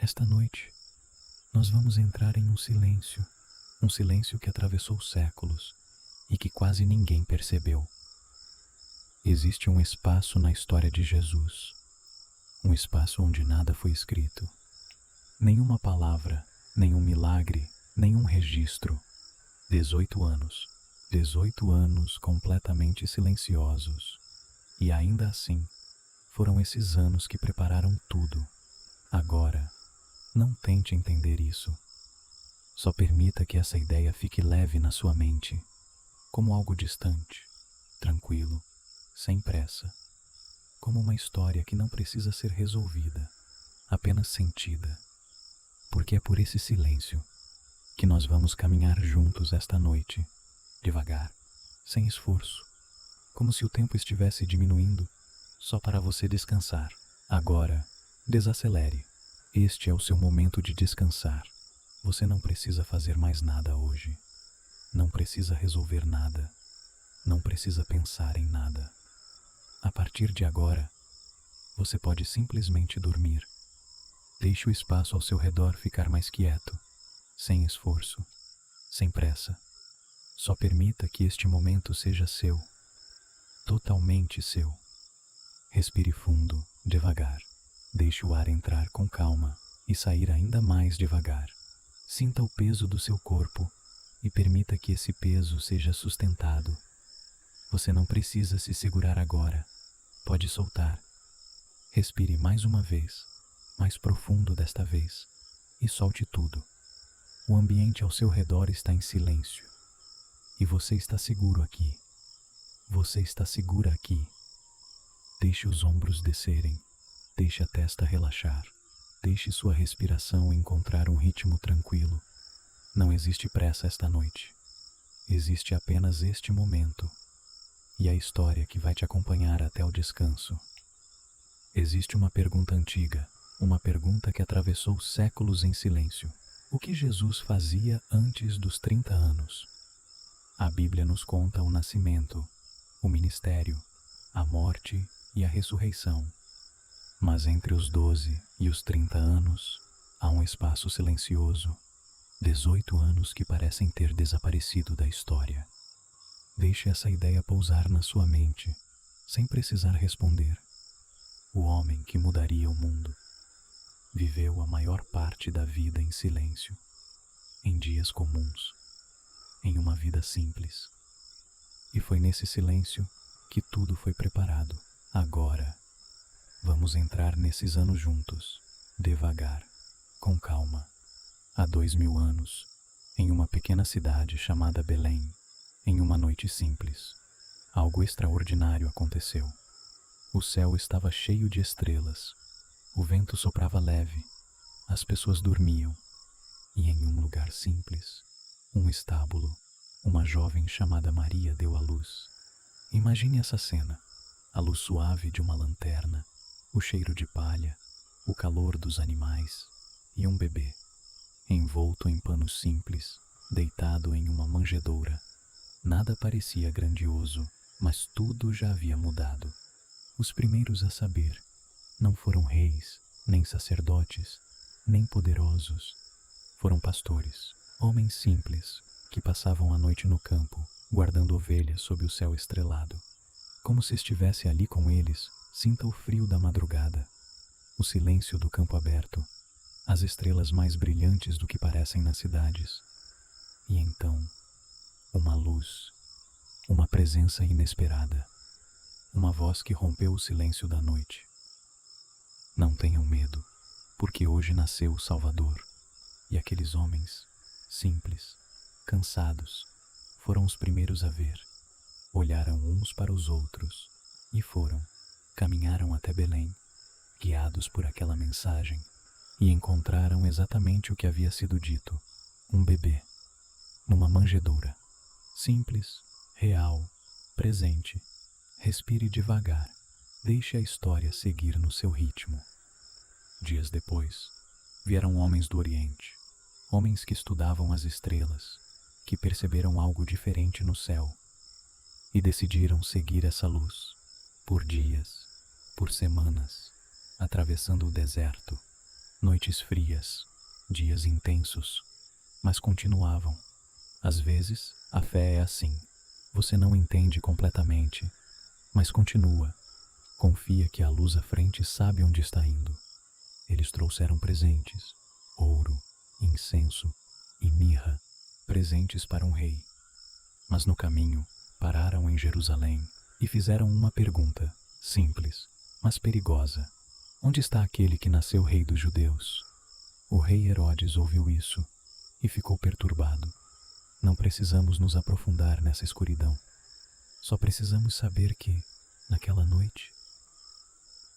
Esta noite, nós vamos entrar em um silêncio que atravessou séculos e que quase ninguém percebeu. Existe um espaço na história de Jesus, um espaço onde nada foi escrito. Nenhuma palavra, nenhum milagre, nenhum registro. 18 anos. 18 anos completamente silenciosos. E ainda assim, foram esses anos que prepararam tudo. Agora, não tente entender isso. Só permita que essa ideia fique leve na sua mente, como algo distante, tranquilo, sem pressa, como uma história que não precisa ser resolvida, apenas sentida. Porque é por esse silêncio que nós vamos caminhar juntos esta noite, devagar, sem esforço, como se o tempo estivesse diminuindo só para você descansar. Agora, desacelere. Este é o seu momento de descansar. Você não precisa fazer mais nada hoje. Não precisa resolver nada. Não precisa pensar em nada. A partir de agora, você pode simplesmente dormir. Deixe o espaço ao seu redor ficar mais quieto, sem esforço, sem pressa. Só permita que este momento seja seu, totalmente seu. Respire fundo, devagar. Deixe o ar entrar com calma e sair ainda mais devagar. Sinta o peso do seu corpo e permita que esse peso seja sustentado. Você não precisa se segurar agora. Pode soltar. Respire mais uma vez, mais profundo desta vez, e solte tudo. O ambiente ao seu redor está em silêncio. E você está seguro aqui. Você está segura aqui. Deixe os ombros descerem. Deixe a testa relaxar. Deixe sua respiração encontrar um ritmo tranquilo. Não existe pressa esta noite. Existe apenas este momento e a história que vai te acompanhar até o descanso. Existe uma pergunta antiga, uma pergunta que atravessou séculos em silêncio. O que Jesus fazia antes dos 30 anos? A Bíblia nos conta o nascimento, o ministério, a morte e a ressurreição. Mas entre os 12 e os 30 anos, há um espaço silencioso, 18 anos que parecem ter desaparecido da história. Deixe essa ideia pousar na sua mente, sem precisar responder. O homem que mudaria o mundo viveu a maior parte da vida em silêncio, em dias comuns, em uma vida simples. E foi nesse silêncio que tudo foi preparado. Agora, vamos entrar nesses anos juntos, devagar, com calma. Há 2000 anos, em uma pequena cidade chamada Belém, em uma noite simples, algo extraordinário aconteceu. O céu estava cheio de estrelas, o vento soprava leve, as pessoas dormiam, e em um lugar simples, um estábulo, uma jovem chamada Maria deu à luz. Imagine essa cena, a luz suave de uma lanterna, o cheiro de palha, o calor dos animais e um bebê, envolto em pano simples, deitado em uma manjedoura. Nada parecia grandioso, mas tudo já havia mudado. Os primeiros a saber não foram reis, nem sacerdotes, nem poderosos. Foram pastores, homens simples, que passavam a noite no campo, guardando ovelhas sob o céu estrelado. Como se estivesse ali com eles, sinta o frio da madrugada, o silêncio do campo aberto, as estrelas mais brilhantes do que parecem nas cidades. E então, uma luz, uma presença inesperada, uma voz que rompeu o silêncio da noite. Não tenham medo, porque hoje nasceu o Salvador. E aqueles homens, simples, cansados, foram os primeiros a ver. Olharam uns para os outros e foram, caminharam até Belém, guiados por aquela mensagem, e encontraram exatamente o que havia sido dito: um bebê, numa manjedoura, simples, real, presente. Respire devagar, deixe a história seguir no seu ritmo. Dias depois, vieram homens do Oriente, homens que estudavam as estrelas, que perceberam algo diferente no céu e decidiram seguir essa luz, por dias, por semanas, atravessando o deserto, Noites frias, dias intensos, mas continuavam. Às vezes, a fé é assim. Você não entende completamente, mas continua. Confia que a luz à frente sabe onde está indo. Eles trouxeram presentes, ouro, incenso e mirra, presentes para um rei. Mas no caminho, pararam em Jerusalém e fizeram uma pergunta, simples, mas perigosa. Onde está aquele que nasceu rei dos judeus? O rei Herodes ouviu isso e ficou perturbado. Não precisamos nos aprofundar nessa escuridão. Só precisamos saber que, naquela noite,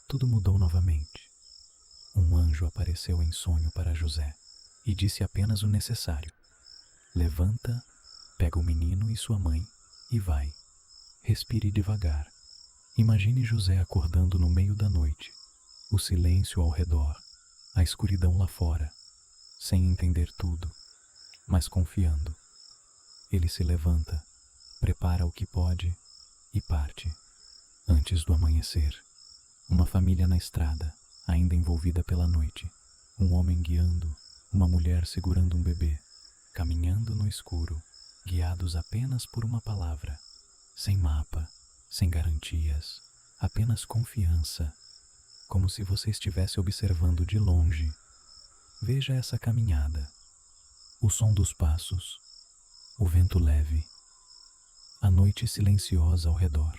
tudo mudou novamente. Um anjo apareceu em sonho para José e disse apenas o necessário. Levanta, pega o menino e sua mãe e vai. Respire devagar. Imagine José acordando no meio da noite, o silêncio ao redor, a escuridão lá fora, sem entender tudo, mas confiando. Ele se levanta, prepara o que pode e parte. Antes do amanhecer, uma família na estrada, ainda envolvida pela noite, um homem guiando, uma mulher segurando um bebê, caminhando no escuro, guiados apenas por uma palavra, sem mapa, sem garantias, apenas confiança, como se você estivesse observando de longe. Veja essa caminhada, o som dos passos, o vento leve, a noite silenciosa ao redor,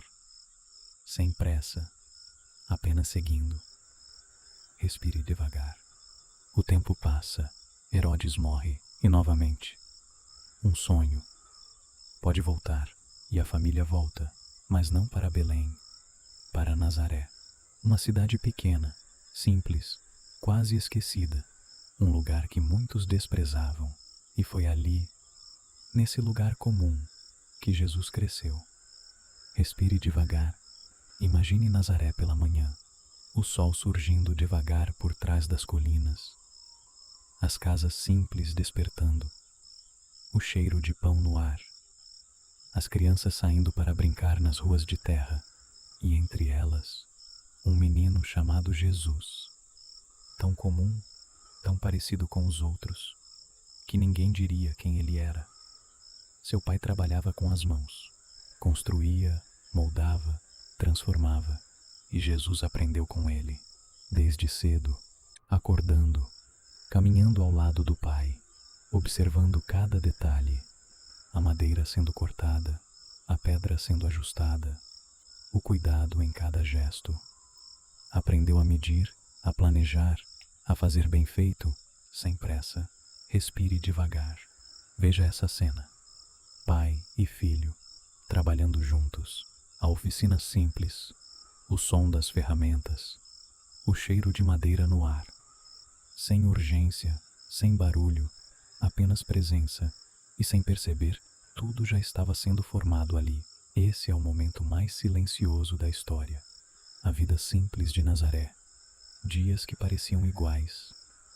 sem pressa, apenas seguindo. Respire devagar. O tempo passa, Herodes morre e novamente. Um sonho. Pode voltar, e a família volta, mas não para Belém, para Nazaré. Uma cidade pequena, simples, quase esquecida, um lugar que muitos desprezavam, e foi ali, nesse lugar comum, que Jesus cresceu. Respire devagar. Imagine Nazaré pela manhã, o sol surgindo devagar por trás das colinas, as casas simples despertando, o cheiro de pão no ar, as crianças saindo para brincar nas ruas de terra, e entre elas, um menino chamado Jesus, tão comum, tão parecido com os outros, que ninguém diria quem ele era. Seu pai trabalhava com as mãos, construía, moldava, transformava, e Jesus aprendeu com ele, desde cedo, acordando, caminhando ao lado do pai, observando cada detalhe, a madeira sendo cortada, a pedra sendo ajustada, o cuidado em cada gesto. Aprendeu a medir, a planejar, a fazer bem feito, sem pressa. Respire devagar. Veja essa cena. Pai e filho, trabalhando juntos, a oficina simples, o som das ferramentas, o cheiro de madeira no ar. Sem urgência, sem barulho, apenas presença, e sem perceber, tudo já estava sendo formado ali. Esse é o momento mais silencioso da história. A vida simples de Nazaré. Dias que pareciam iguais,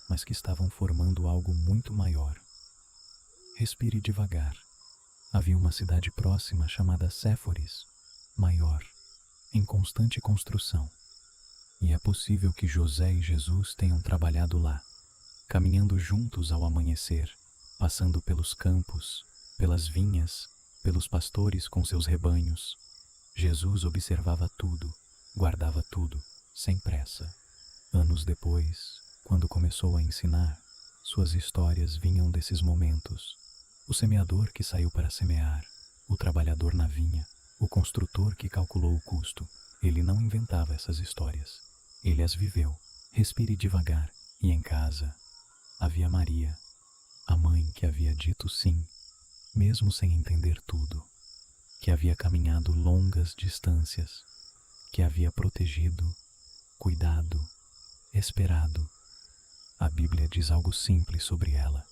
mas que estavam formando algo muito maior. Respire devagar. Havia uma cidade próxima chamada Séforis, maior, em constante construção. E é possível que José e Jesus tenham trabalhado lá, caminhando juntos ao amanhecer, passando pelos campos, pelas vinhas, pelos pastores com seus rebanhos. Jesus observava tudo, guardava tudo, sem pressa. Anos depois, quando começou a ensinar, suas histórias vinham desses momentos. O semeador que saiu para semear, o trabalhador na vinha, o construtor que calculou o custo. Ele não inventava essas histórias. Ele as viveu. Respire devagar. E em casa havia Maria, a mãe que havia dito sim, mesmo sem entender tudo, que havia caminhado longas distâncias, que havia protegido, cuidado, esperado. A Bíblia diz algo simples sobre ela,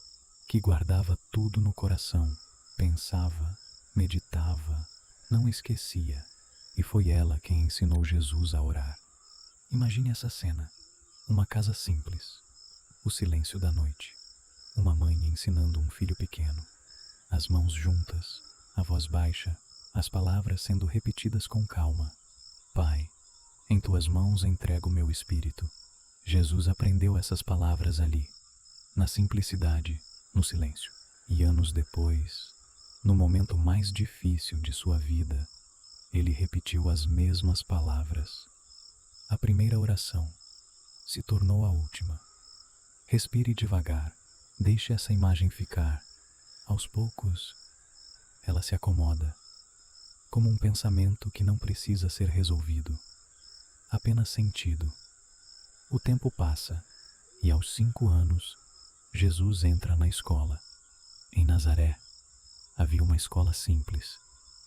que guardava tudo no coração, pensava, meditava, não esquecia, e foi ela quem ensinou Jesus a orar. Imagine essa cena, uma casa simples, o silêncio da noite, uma mãe ensinando um filho pequeno, as mãos juntas, a voz baixa, as palavras sendo repetidas com calma. Pai, em tuas mãos entrego o meu espírito. Jesus aprendeu essas palavras ali, na simplicidade, no silêncio. E anos depois, no momento mais difícil de sua vida, ele repetiu as mesmas palavras. A primeira oração se tornou a última. Respire devagar, deixe essa imagem ficar. Aos poucos, ela se acomoda, como um pensamento que não precisa ser resolvido, apenas sentido. O tempo passa e aos 5 anos, Jesus entra na escola. Em Nazaré, havia uma escola simples,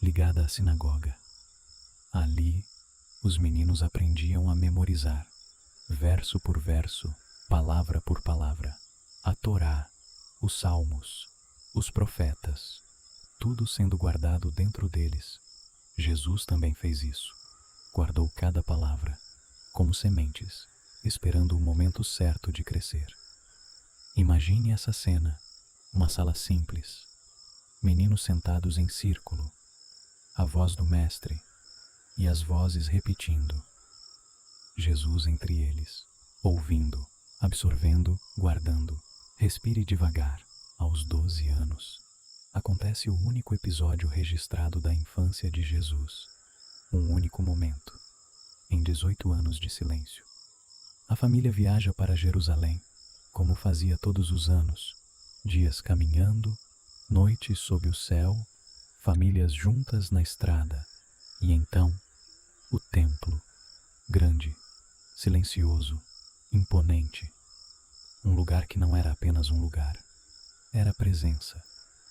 ligada à sinagoga. Ali, os meninos aprendiam a memorizar, verso por verso, palavra por palavra, a Torá, os Salmos, os profetas, tudo sendo guardado dentro deles. Jesus também fez isso. Guardou cada palavra, como sementes, esperando o momento certo de crescer. Imagine essa cena, uma sala simples, meninos sentados em círculo, a voz do mestre e as vozes repetindo. Jesus entre eles, ouvindo, absorvendo, guardando. Respire devagar. Aos 12 anos, acontece o único episódio registrado da infância de Jesus. Um único momento, em 18 anos de silêncio. A família viaja para Jerusalém, como fazia todos os anos, dias caminhando, noites sob o céu, famílias juntas na estrada. E então, o templo, grande, silencioso, imponente. Um lugar que não era apenas um lugar, era presença.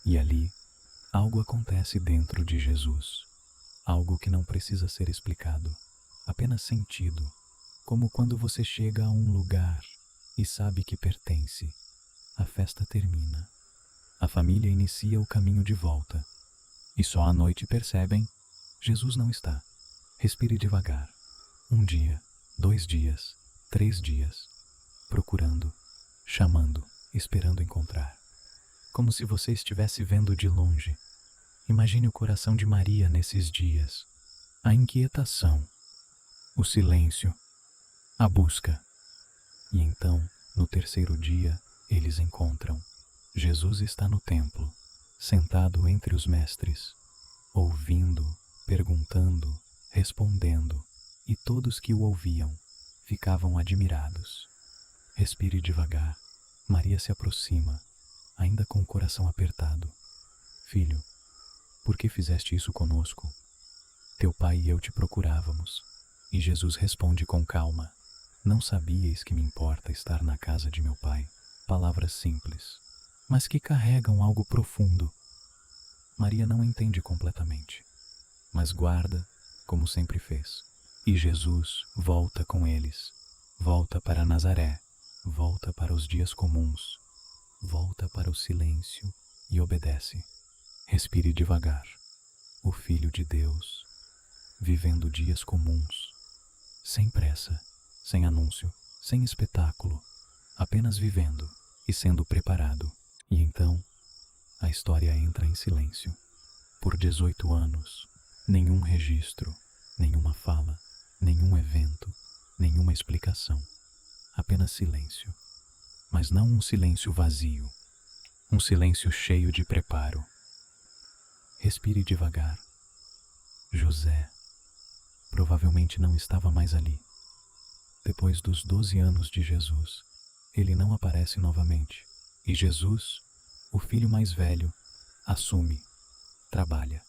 E ali, algo acontece dentro de Jesus. Algo que não precisa ser explicado, apenas sentido. Como quando você chega a um lugar e sabe que pertence. A festa termina. A família inicia o caminho de volta. E só à noite percebem, Jesus não está. Respire devagar. 1 dia, 2 dias, 3 dias. Procurando, chamando, esperando encontrar. Como se você estivesse vendo de longe. Imagine o coração de Maria nesses dias. A inquietação, o silêncio, a busca. E então, no 3º dia, eles encontram. Jesus está no templo, sentado entre os mestres, ouvindo, perguntando, respondendo, e todos que o ouviam ficavam admirados. Respire devagar. Maria se aproxima, ainda com o coração apertado. Filho, por que fizeste isso conosco? Teu pai e eu te procurávamos. E Jesus responde com calma. Não sabíeis que me importa estar na casa de meu pai. Palavras simples, mas que carregam algo profundo. Maria não entende completamente, mas guarda como sempre fez. E Jesus volta com eles. Volta para Nazaré. Volta para os dias comuns. Volta para o silêncio e obedece. Respire devagar. O Filho de Deus, vivendo dias comuns, sem pressa, sem anúncio, sem espetáculo, apenas vivendo e sendo preparado. E então, a história entra em silêncio. Por 18 anos, nenhum registro, nenhuma fala, nenhum evento, nenhuma explicação. Apenas silêncio. Mas não um silêncio vazio, um silêncio cheio de preparo. Respire devagar. José provavelmente não estava mais ali. Depois dos 12 anos de Jesus, ele não aparece novamente. E Jesus, o filho mais velho, assume, trabalha,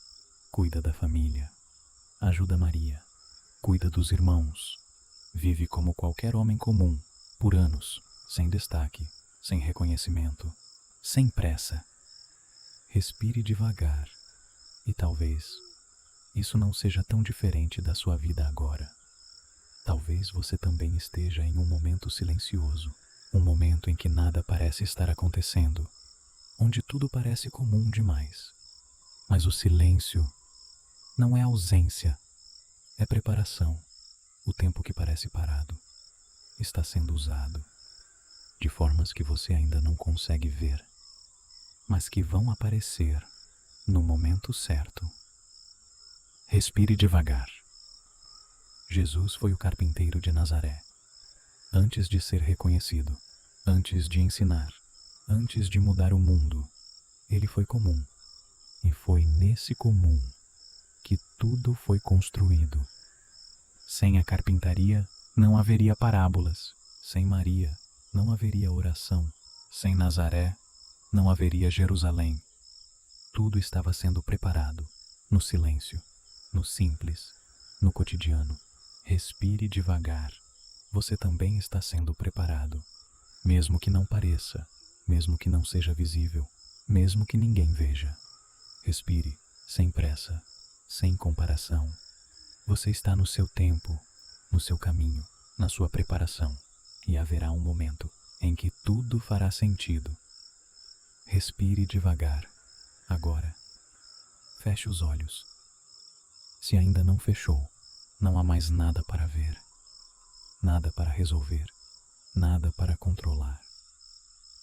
cuida da família, ajuda Maria, cuida dos irmãos, vive como qualquer homem comum, por anos, sem destaque, sem reconhecimento, sem pressa. Respire devagar e talvez isso não seja tão diferente da sua vida agora. Talvez você também esteja em um momento silencioso, um momento em que nada parece estar acontecendo, onde tudo parece comum demais. Mas o silêncio não é ausência, é preparação. O tempo que parece parado está sendo usado de formas que você ainda não consegue ver, mas que vão aparecer no momento certo. Respire devagar. Jesus foi o carpinteiro de Nazaré. antes de ser reconhecido, antes de ensinar, antes de mudar o mundo. Ele foi comum, e foi nesse comum que tudo foi construído. Sem a carpintaria, não haveria parábolas. Sem Maria, não haveria oração. Sem Nazaré, não haveria Jerusalém. Tudo estava sendo preparado, no silêncio, no simples, no cotidiano. Respire devagar. Você também está sendo preparado, mesmo que não pareça, mesmo que não seja visível, mesmo que ninguém veja. Respire, sem pressa, sem comparação. Você está no seu tempo, no seu caminho, na sua preparação, e haverá um momento em que tudo fará sentido. Respire devagar, agora. Feche os olhos. Se ainda não fechou, não há mais nada para ver, nada para resolver, nada para controlar.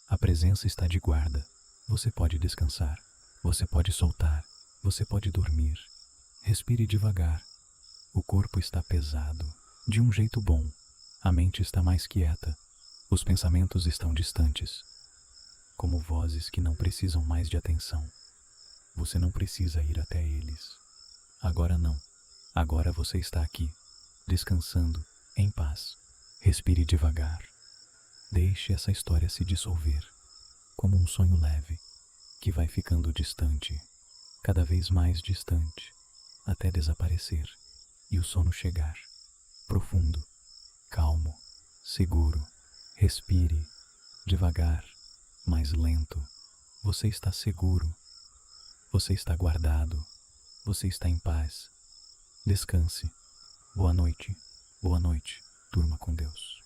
A presença está de guarda. Você pode descansar, você pode soltar, você pode dormir. Respire devagar. O corpo está pesado, de um jeito bom. A mente está mais quieta. Os pensamentos estão distantes, como vozes que não precisam mais de atenção. Você não precisa ir até eles. Agora não. Agora você está aqui, descansando, em paz. Respire devagar. Deixe essa história se dissolver, como um sonho leve, que vai ficando distante, cada vez mais distante, até desaparecer, e o sono chegar, profundo, calmo, seguro. Respire, devagar, mais lento. Você está seguro, você está guardado, você está em paz. Descanse. Boa noite, durma com Deus.